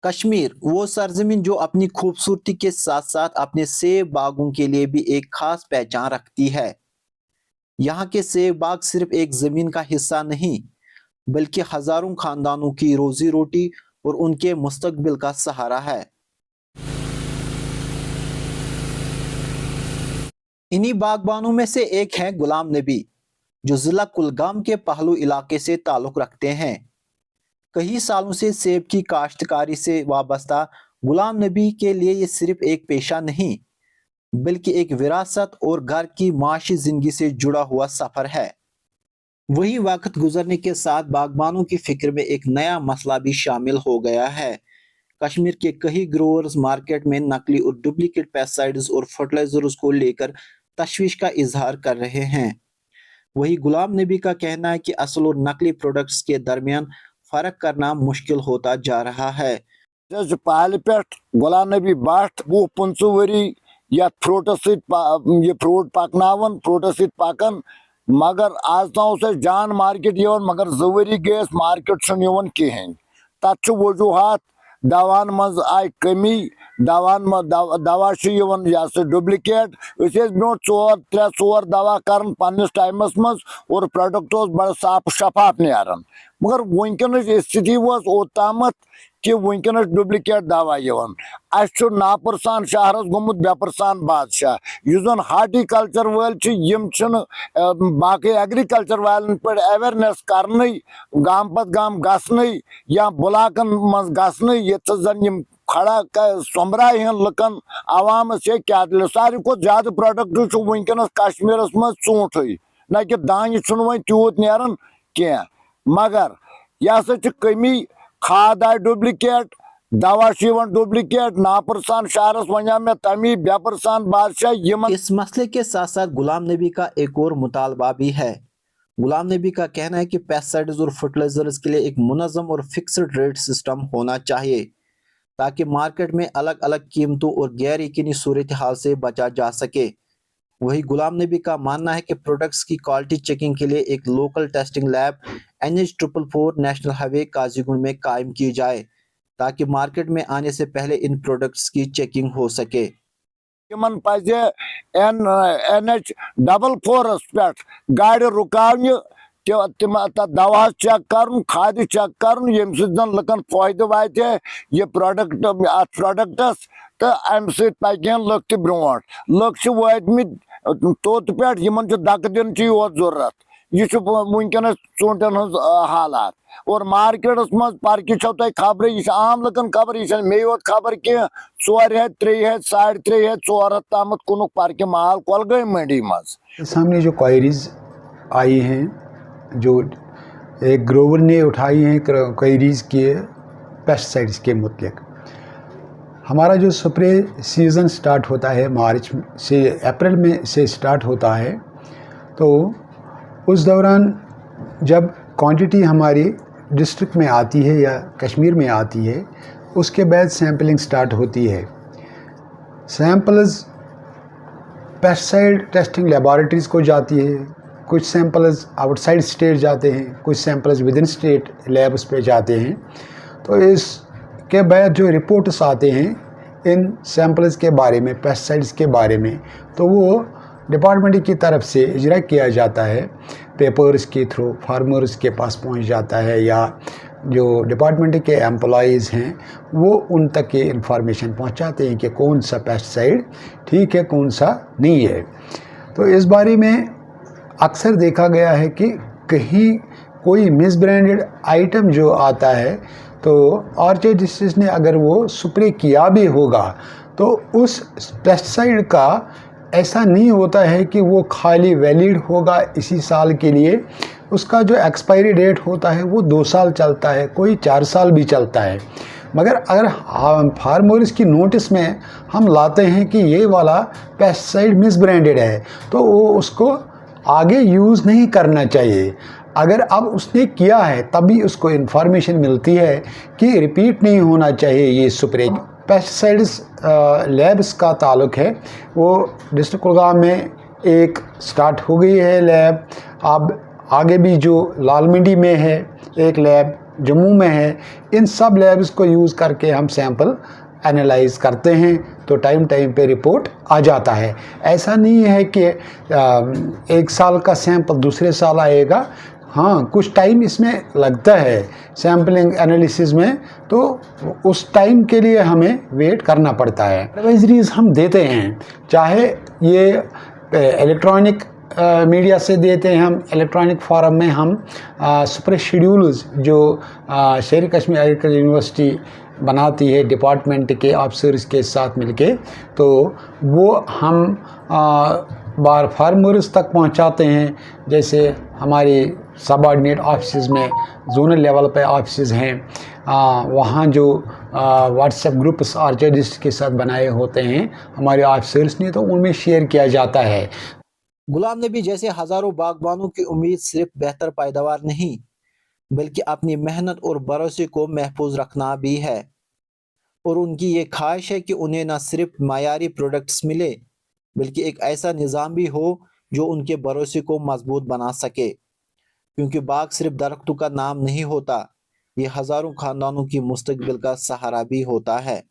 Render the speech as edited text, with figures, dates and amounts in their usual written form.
कश्मीर वो सरजमीन जो अपनी खूबसूरती के साथ साथ अपने सेब बागों के लिए भी एक खास पहचान रखती है। यहाँ के सेब बाग सिर्फ एक जमीन का हिस्सा नहीं, बल्कि हजारों खानदानों की रोजी रोटी और उनके मुस्तकबिल का सहारा है। इन्हीं बागबानों में से एक है गुलाम नबी, जो जिला कुलगाम के पहलू इलाके से ताल्लुक रखते हैं। कई सालों से सेब की काश्तकारी से वाबस्ता गुलाम नबी के लिए ये सिर्फ एक पेशा नहीं, बल्कि एक विरासत और घर की माशी जिंदगी से जुड़ा हुआ सफर है। वही वक्त गुजरने के साथ बागबानों की फिक्र में एक नया मसला भी शामिल हो गया है। कश्मीर के कई ग्रोअर्स मार्केट में नकली और डुप्लीकेट पेस्टिसाइड्स और फर्टिलाइजर्स को लेकर तशवीश का इजहार कर रहे हैं। वही गुलाम नबी का कहना है कि असल और नकली प्रोडक्ट्स के दरमियान फर्क करना मुश्किल होता जा रहा है। पहले पे गुलाम नबी बट 20-25 वरी या फ्रूटस ये फ्रूट पकनावन फ्रूटस पकन मगर आज ताव से जान मार्केट यवन मगर 2 वरी गैस मार्केट यवन कहें तथ वजूहत दवान मज आई कमी दवान दवा यह डुप्लिकेट ब्रो 4-3 दवा कर पन्नस टाइमस मज और प्रोडक्ट बड़ा साफ शफाफ नारान मगर वनकन स्थिति ओतामत कि वनकन डुप्लिकेट दवा नापरसान शहरस गोमुत बेपरसान बादशाह युजन हार्टिकल्चर वाल बाकी एग्रीकल्चर वालन पे अवेयरनेस करने गाम पत गाम गसन या ब्लाकन मज गसन ये जन खड़ा सोमराय लुकन आवाम से क्या सारे को ज्यादा प्रोडक्ट वनकस कश्मीर मज ूंट न कि दान वो तूत नान क्या मगर यह कमी खाद आई डुप्लिकेट दवा डुप्लिकेट नापरसान शहरस वना में तमी बेपरसान बादशाह। इस मसले के साथ साथ गुलाम नबी का एक और मुतालबा भी है। गुलाम नबी का कहना है कि पेस्टिसाइड्स और फर्टिलाइजर्स के लिए एक मुनज़्ज़म और फिक्स्ड रेट सिस्टम होना चाहिए, ताकि मार्केट में अलग अलग कीमतों और गैर यकीनी सूरत हाल से बचा जा सके। वही गुलाम नबी का मानना है कि प्रोडक्ट्स की क्वालिटी चेकिंग के लिए एक local testing lab NH444 national highway Qazigund में कायम की जाए, ताकि मार्केट में आने से पहले इन प्रोडक्ट्स की चेकिंग हो सके। NH444 पे गाड़ी रुकावने दवा चेक कर खाद चेक कर यम लुकन फायदे वाते ये प्रोडक्ट अत प्रोडक्टस तो अम सकें लुक ब्रोट लुक वतमित तोत पे दक दिन जरूरत यह वनकस चूंटन हालात और मार्केटस मज परकि तुम खबर यह आम लुकन खबर यह मे योत खबर कह 4 हथ 3 हथ 3.5 हथ 4 हथ तम कुन परकि माल कुलगाम मंडी मज। सामने जो क्वायरीज आई हैं जो एक ग्रोवर ने उठाई हैं क्वायरीज के पेस्टिसाइड्स के मुतल्लिक, हमारा जो स्प्रे सीज़न स्टार्ट होता है मार्च से अप्रैल में से स्टार्ट होता है, तो उस दौरान जब क्वांटिटी हमारी डिस्ट्रिक्ट में आती है या कश्मीर में आती है, उसके बाद सैम्पलिंग स्टार्ट होती है। सैम्पल्स पेस्टिसाइड टेस्टिंग लेबॉरेटरीज़ को जाती है, कुछ सैम्पल्स आउटसाइड स्टेट जाते हैं, कुछ samples with in state labs पे जाते हैं। तो इसके बाद जो रिपोर्ट्स आते हैं इन सैम्पल्स के बारे में, पेस्टिसाइड्स के बारे में, तो वो डिपार्टमेंट की तरफ से इजरा किया जाता है, पेपर्स के थ्रू फार्मर्स के पास पहुंच जाता है, या जो डिपार्टमेंट के एम्प्लॉइज़ हैं वो उन तक ये इंफॉर्मेशन पहुंचाते हैं कि कौन सा पेस्टिसाइड ठीक है कौन सा नहीं है। तो इस बारे में अक्सर देखा गया है कि कहीं कोई मिसब्रांडेड आइटम जो आता है तो ऑर्चर्ड डिस्ट्रिक्ट ने अगर वो स्प्रे किया भी होगा तो उस पेस्टिसाइड का ऐसा नहीं होता है कि वो खाली वैलिड होगा इसी साल के लिए। उसका जो एक्सपायरी डेट होता है वो 2 साल चलता है, कोई 4 साल भी चलता है। मगर अगर फार्मर्स की नोटिस में हम लाते हैं कि ये वाला पेस्टिसाइड मिसब्रांडेड है तो वो उसको आगे यूज़ नहीं करना चाहिए। अगर अब उसने किया है तभी उसको इन्फॉर्मेशन मिलती है कि रिपीट नहीं होना चाहिए ये स्प्रे। पेस्टिसाइड्स लैब्स का ताल्लुक है, वो डिस्ट्रिक्ट कुलगाम में एक स्टार्ट हो गई है लैब, अब आगे भी जो लाल मंडी में है एक लैब, जम्मू में है, इन सब लैब्स को यूज़ करके हम सैंपल एनालाइज करते हैं, तो टाइम टाइम पे रिपोर्ट आ जाता है। ऐसा नहीं है कि एक साल का सैंपल दूसरे साल आएगा। हाँ, कुछ टाइम इसमें लगता है सैम्पलिंग एनालिसिस में, तो उस टाइम के लिए हमें वेट करना पड़ता है। एडवाइजरीज हम देते हैं, चाहे ये इलेक्ट्रॉनिक मीडिया से देते हैं, हम इलेक्ट्रॉनिक फॉरम में हम सुपर शेड्यूल्स जो शेर कश्मीर एग्रीकल्चर यूनिवर्सिटी बनाती है डिपार्टमेंट के ऑफिसर्स के साथ मिलके, तो वो हम बार फार्मर्स तक पहुंचाते हैं। जैसे हमारी सबऑर्डिनेट ऑफिस में जोनल लेवल पे ऑफिस हैं, वहाँ जो व्हाट्सएप ग्रुप्स आर्चर्डिस्ट के साथ बनाए होते हैं हमारे ऑफिसर्स ने, तो उनमें शेयर किया जाता है। गुलाम नबी जैसे हजारों बागबानों की उम्मीद सिर्फ बेहतर पैदावार नहीं बल्कि अपनी मेहनत और भरोसे को महफूज रखना भी है, और उनकी ये ख्वाहिश है कि उन्हें न सिर्फ मायारी प्रोडक्ट्स मिले बल्कि एक ऐसा निज़ाम भी हो जो उनके भरोसे को मजबूत बना सके, क्योंकि बाग सिर्फ दरख्तों का नाम नहीं होता, ये हजारों खानदानों की मुस्तकबिल का सहारा भी होता है।